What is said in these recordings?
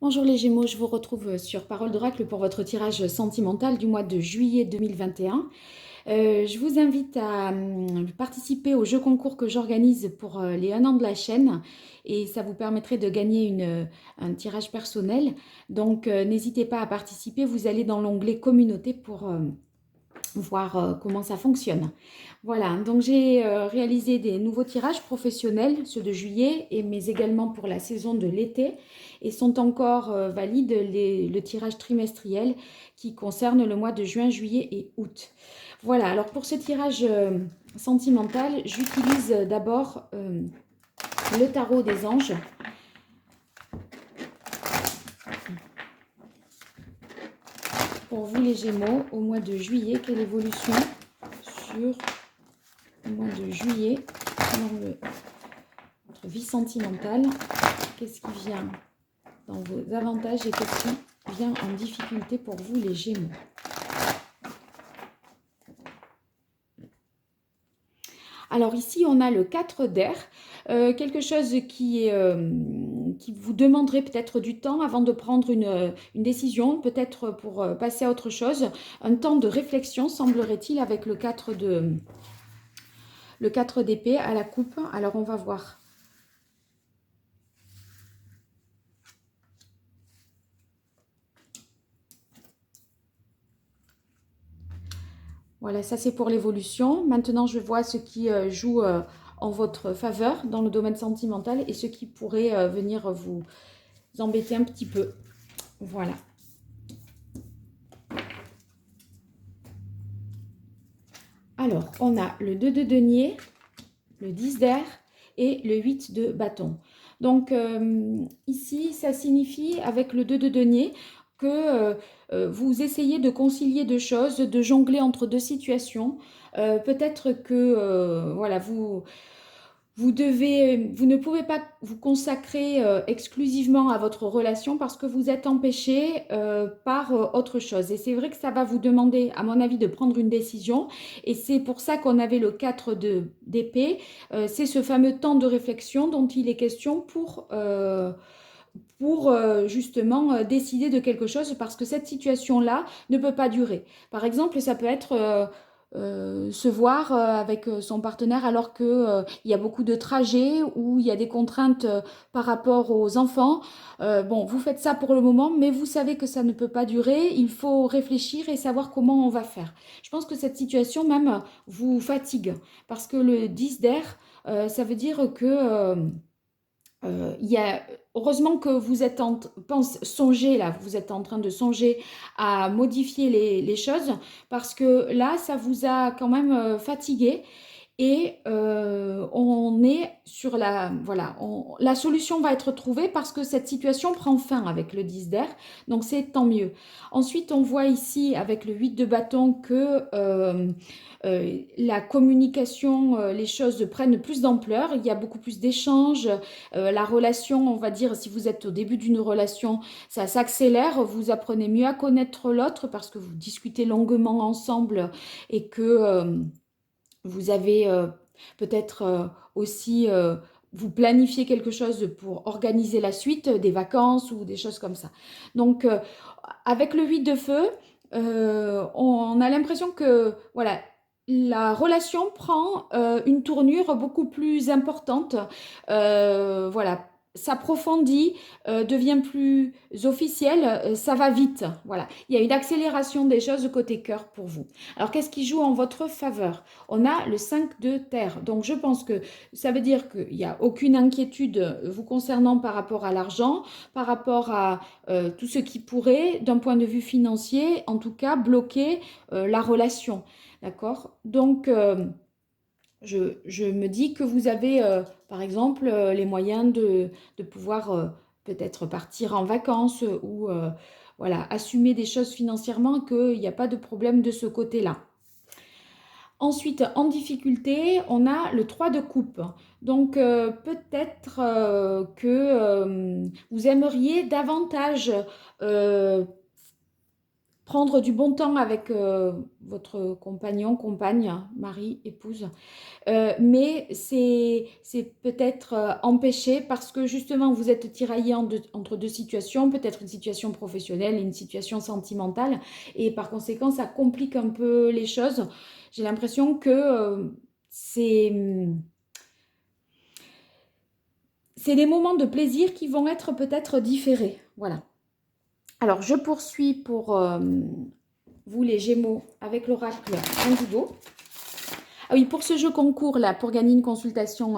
Bonjour les Gémeaux, je vous retrouve sur Parole d'Oracle pour votre tirage sentimental du mois de juillet 2021. Je vous invite à participer au jeu concours que j'organise pour les 1 an de la chaîne et ça vous permettrait de gagner un tirage personnel. Donc n'hésitez pas à participer, vous allez dans l'onglet communauté pour voir comment ça fonctionne. Voilà, donc j'ai réalisé des nouveaux tirages professionnels, ceux de juillet, mais également pour la saison de l'été, et sont encore valides le tirage trimestriel qui concerne le mois de juin, juillet et août. Voilà, alors pour ce tirage sentimental, j'utilise d'abord le tarot des anges. Pour vous les Gémeaux, au mois de juillet, quelle évolution sur le mois de juillet dans votre vie sentimentale? Qu'est-ce qui vient dans vos avantages et qu'est-ce qui vient en difficulté pour vous les Gémeaux? Alors ici, on a le 4 d'air, quelque chose qui vous demanderait peut-être du temps avant de prendre une décision, peut-être pour passer à autre chose. Un temps de réflexion, semblerait-il, avec le 4 d'épée à la coupe. Alors on va voir. Voilà, ça c'est pour l'évolution. Maintenant, je vois ce qui joue en votre faveur dans le domaine sentimental et ce qui pourrait venir vous embêter un petit peu. Voilà. Alors, on a le 2 de denier, le 10 d'air et le 8 de bâton. Donc, ici, ça signifie, avec le 2 de denier, que vous essayez de concilier deux choses, de jongler entre deux situations. Peut-être que voilà, vous ne pouvez pas vous consacrer exclusivement à votre relation parce que vous êtes empêché par autre chose. Et c'est vrai que ça va vous demander, à mon avis, de prendre une décision. Et c'est pour ça qu'on avait le 4 d'épée. C'est ce fameux temps de réflexion dont il est question pour justement décider de quelque chose parce que cette situation-là ne peut pas durer. Par exemple, ça peut être se voir avec son partenaire alors que il y a beaucoup de trajets ou il y a des contraintes par rapport aux enfants. Bon, vous faites ça pour le moment, mais vous savez que ça ne peut pas durer. Il faut réfléchir et savoir comment on va faire. Je pense que cette situation même vous fatigue parce que le 10 d'air, ça veut dire que il y a, heureusement que vous êtes songez là, vous êtes en train de songer à modifier les choses parce que là, ça vous a quand même fatigué et on est sur la... Voilà, la solution va être trouvée parce que cette situation prend fin avec le 10 d'air, donc c'est tant mieux. Ensuite, on voit ici avec le 8 de bâton que la communication, les choses prennent plus d'ampleur, il y a beaucoup plus d'échanges, la relation, on va dire, si vous êtes au début d'une relation, ça s'accélère, vous apprenez mieux à connaître l'autre parce que vous discutez longuement ensemble et que vous avez peut-être aussi, vous planifiez quelque chose pour organiser la suite, des vacances ou des choses comme ça. Donc, avec le 8 de feu, on a l'impression que, voilà, la relation prend une tournure beaucoup plus importante. Voilà, s'approfondit, devient plus officiel, ça va vite. Voilà, il y a une accélération des choses côté cœur pour vous. Alors, qu'est-ce qui joue en votre faveur? On a le 5 de terre. Donc, je pense que ça veut dire qu'il n'y a aucune inquiétude vous concernant par rapport à l'argent, par rapport à tout ce qui pourrait, d'un point de vue financier, en tout cas, bloquer la relation. D'accord? Donc, je me dis que vous avez, par exemple, les moyens de pouvoir peut-être partir en vacances ou voilà, assumer des choses financièrement, qu'il n'y a pas de problème de ce côté-là. Ensuite, en difficulté, on a le 3 de coupe. Donc, peut-être que vous aimeriez davantage prendre du bon temps avec votre compagnon, compagne, mari, épouse. Mais c'est peut-être empêché parce que justement vous êtes tiraillé entre deux situations, peut-être une situation professionnelle et une situation sentimentale, et par conséquent ça complique un peu les choses. J'ai l'impression que c'est des moments de plaisir qui vont être peut-être différés. Voilà. Alors je poursuis pour vous les Gémeaux avec l'oracle Indigo. Ah oui, pour ce jeu concours là, pour gagner une consultation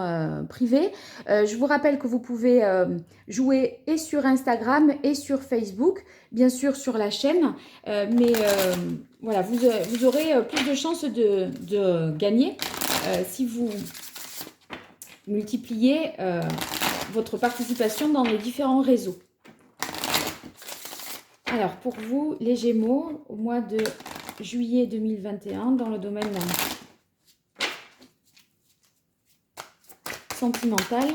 privée, je vous rappelle que vous pouvez jouer et sur Instagram et sur Facebook, bien sûr sur la chaîne, mais voilà, vous aurez plus de chances de gagner si vous multipliez votre participation dans les différents réseaux. Alors, pour vous, les Gémeaux, au mois de juillet 2021, dans le domaine sentimental,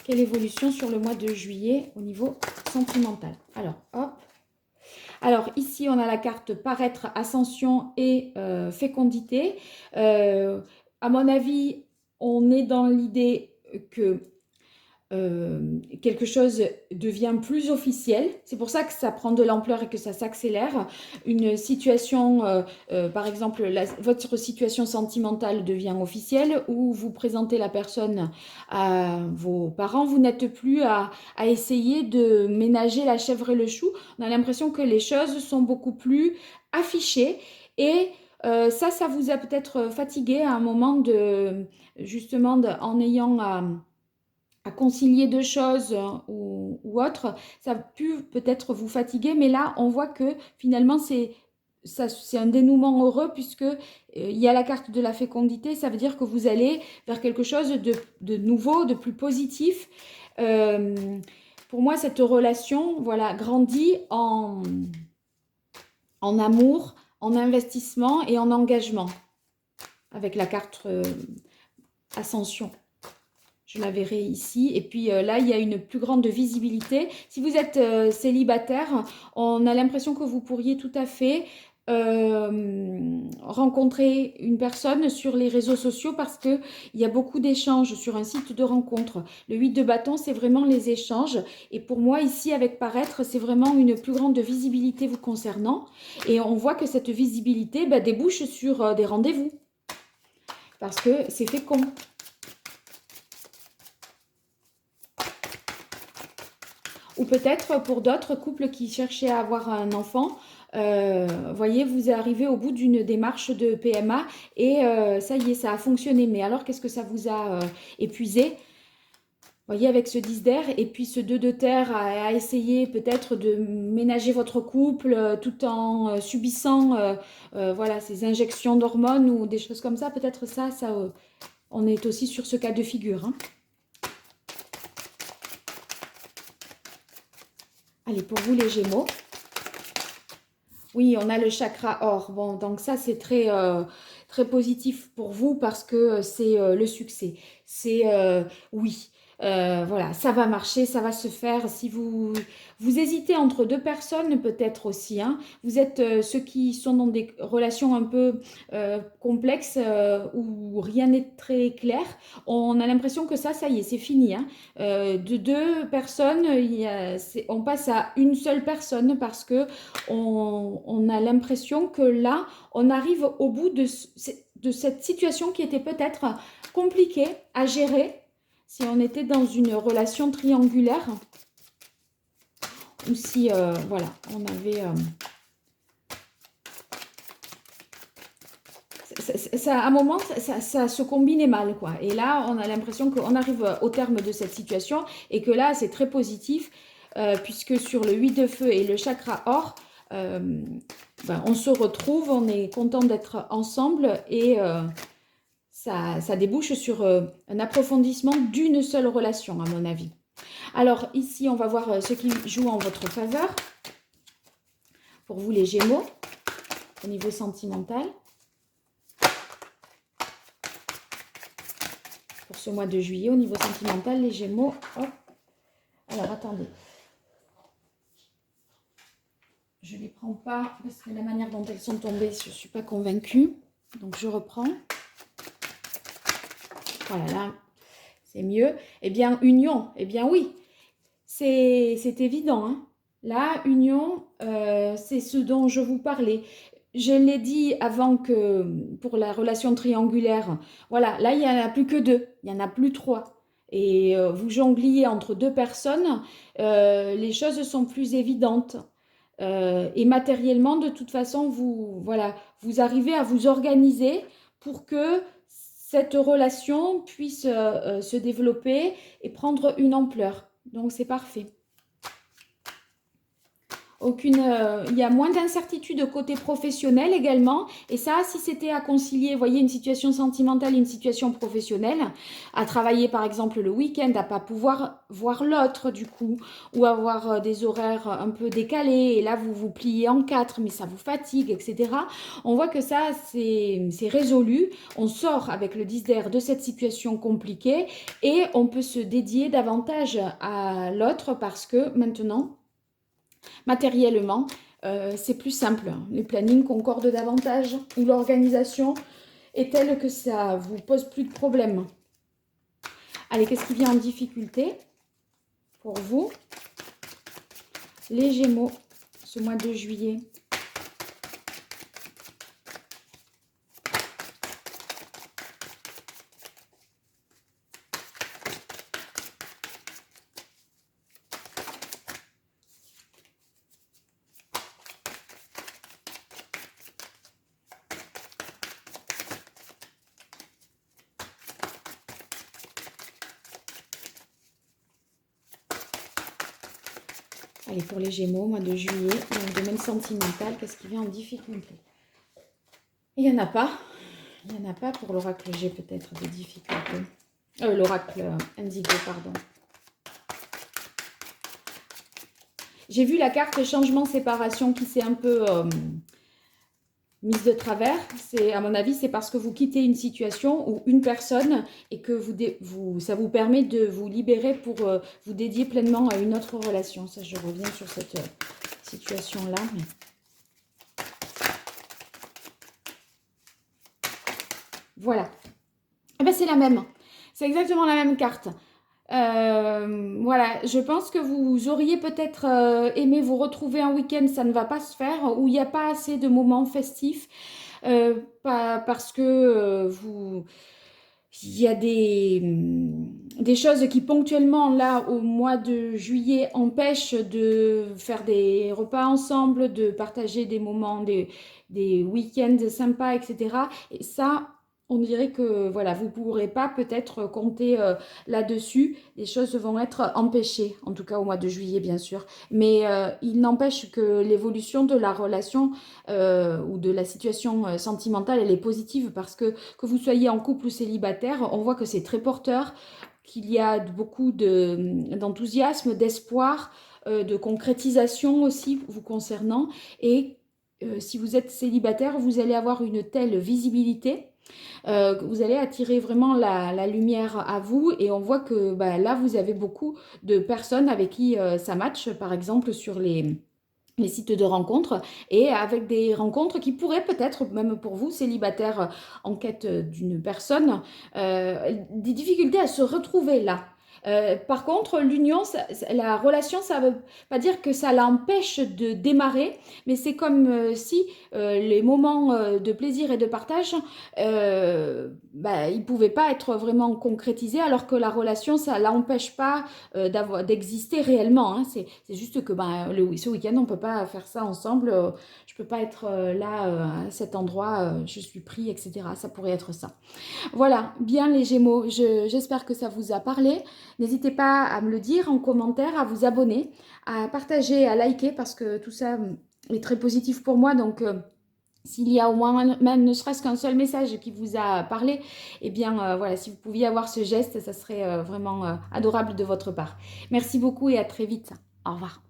quelle évolution sur le mois de juillet au niveau sentimental? Alors, hop. Alors, ici, on a la carte paraître, ascension et fécondité. À mon avis, on est dans l'idée que quelque chose devient plus officiel. C'est pour ça que ça prend de l'ampleur et que ça s'accélère. Une situation, par exemple, votre situation sentimentale devient officielle, ou vous présentez la personne à vos parents. Vous n'êtes plus à essayer de ménager la chèvre et le chou. On a l'impression que les choses sont beaucoup plus affichées, et ça vous a peut-être fatigué à un moment justement en ayant à concilier deux choses ou autre, ça a pu peut-être vous fatiguer, mais là, on voit que finalement, c'est un dénouement heureux, puisque il y a la carte de la fécondité. Ça veut dire que vous allez vers quelque chose de nouveau, de plus positif. Pour moi, cette relation, voilà, grandit en amour, en investissement et en engagement, avec la carte ascension. Je la verrai ici. Et puis là, il y a une plus grande visibilité. Si vous êtes célibataire, on a l'impression que vous pourriez tout à fait rencontrer une personne sur les réseaux sociaux, parce qu'il y a beaucoup d'échanges sur un site de rencontre. Le 8 de bâton, c'est vraiment les échanges. Et pour moi, ici, avec paraître, c'est vraiment une plus grande visibilité vous concernant. Et on voit que cette visibilité débouche sur des rendez-vous, parce que c'est fécond. Ou peut-être pour d'autres couples qui cherchaient à avoir un enfant, voyez, vous arrivez au bout d'une démarche de PMA et ça y est, ça a fonctionné. Mais alors, qu'est-ce que ça vous a épuisé? Voyez, avec ce 10 d'air et puis ce 2 de terre à essayer peut-être de ménager votre couple tout en subissant voilà, ces injections d'hormones ou des choses comme ça. Peut-être ça on est aussi sur ce cas de figure, hein. Allez, pour vous les Gémeaux. Oui, on a le chakra or. Bon, donc ça, c'est très, très positif pour vous, parce que c'est le succès. C'est oui. Voilà, ça va marcher, ça va se faire. Si vous hésitez entre deux personnes, peut-être aussi, hein. Vous êtes ceux qui sont dans des relations un peu complexes, où rien n'est très clair. On a l'impression que ça y est, c'est fini, hein. De deux personnes, on passe à une seule personne, parce que on a l'impression que là, on arrive au bout de cette situation qui était peut-être compliquée à gérer si on était dans une relation triangulaire, ou si, voilà, on avait... à un moment, ça se combinait mal, quoi. Et là, on a l'impression qu'on arrive au terme de cette situation, et que là, c'est très positif, puisque sur le 8 de feu et le chakra or, on se retrouve, on est content d'être ensemble, et ça débouche sur un approfondissement d'une seule relation, à mon avis. Alors ici, on va voir ce qui joue en votre faveur. Pour vous les Gémeaux, au niveau sentimental. Pour ce mois de juillet, au niveau sentimental, les Gémeaux. Hop. Alors attendez. je ne les prends pas parce que la manière dont elles sont tombées, je ne suis pas convaincue. Donc, je reprends. Voilà, là, c'est mieux. Eh bien, union. Eh bien, oui, c'est évident. Hein. Là, union, c'est ce dont je vous parlais. Je l'ai dit avant que pour la relation triangulaire, voilà, là, il n'y en a plus que deux, il n'y en a plus trois. Et vous jongliez entre deux personnes, les choses sont plus évidentes. Et matériellement, de toute façon, voilà, vous arrivez à vous organiser pour que cette relation puisse se développer et prendre une ampleur. Donc, c'est parfait. Il y a moins d'incertitude côté professionnel également. Et ça, si c'était à concilier, voyez, une situation sentimentale et une situation professionnelle, à travailler par exemple le week-end, à pas pouvoir voir l'autre du coup, ou avoir des horaires un peu décalés, et là vous vous pliez en quatre, mais ça vous fatigue, etc. On voit que ça, c'est résolu. On sort avec le 10 d'air de cette situation compliquée et on peut se dédier davantage à l'autre parce que maintenant, matériellement, c'est plus simple. Les plannings concordent davantage ou l'organisation est telle que ça vous pose plus de problèmes. Allez, qu'est-ce qui vient en difficulté pour vous? Les Gémeaux, ce mois de juillet. Allez, pour les Gémeaux, mois de juillet, dans le domaine sentimental, qu'est-ce qui vient en difficulté? Il n'y en a pas. Il n'y en a pas pour l'oracle G, peut-être, des difficultés. L'oracle Indigo, pardon. J'ai vu la carte changement séparation qui s'est un peu mise de travers. À mon avis, c'est parce que vous quittez une situation ou une personne et que ça vous permet de vous libérer pour vous dédier pleinement à une autre relation. Ça, je reviens sur cette situation-là. Mais... Voilà. Eh ben, c'est la même. C'est exactement la même carte. Voilà, je pense que vous auriez peut-être aimé vous retrouver un week-end, ça ne va pas se faire, où il n'y a pas assez de moments festifs, parce que il y a des choses qui ponctuellement, là, au mois de juillet, empêchent de faire des repas ensemble, de partager des moments, des week-ends sympas, etc. Et ça... On dirait que voilà, vous ne pourrez pas peut-être compter là-dessus. Les choses vont être empêchées, en tout cas au mois de juillet, bien sûr. Mais il n'empêche que l'évolution de la relation ou de la situation sentimentale, elle est positive parce que vous soyez en couple ou célibataire, on voit que c'est très porteur, qu'il y a beaucoup d'enthousiasme, d'espoir, de concrétisation aussi vous concernant. Et si vous êtes célibataire, vous allez avoir une telle visibilité. Vous allez attirer vraiment la lumière à vous et on voit que bah, là, vous avez beaucoup de personnes avec qui ça match, par exemple sur les sites de rencontres et avec des rencontres qui pourraient peut-être, même pour vous, célibataires en quête d'une personne, des difficultés à se retrouver là. Par contre, l'union, la relation, ça ne veut pas dire que ça l'empêche de démarrer, mais c'est comme si les moments de plaisir et de partage, ils ne pouvaient pas être vraiment concrétisés, alors que la relation, ça ne l'empêche pas d'exister réellement. Hein. C'est juste que ce week-end, on ne peut pas faire ça ensemble. Je ne peux pas être là, à cet endroit, je suis pris, etc. Ça pourrait être ça. Voilà, bien les Gémeaux, j'espère que ça vous a parlé. N'hésitez pas à me le dire en commentaire, à vous abonner, à partager, à liker parce que tout ça est très positif pour moi. Donc, s'il y a au moins même ne serait-ce qu'un seul message qui vous a parlé, eh bien voilà, si vous pouviez avoir ce geste, ça serait vraiment adorable de votre part. Merci beaucoup et à très vite. Au revoir.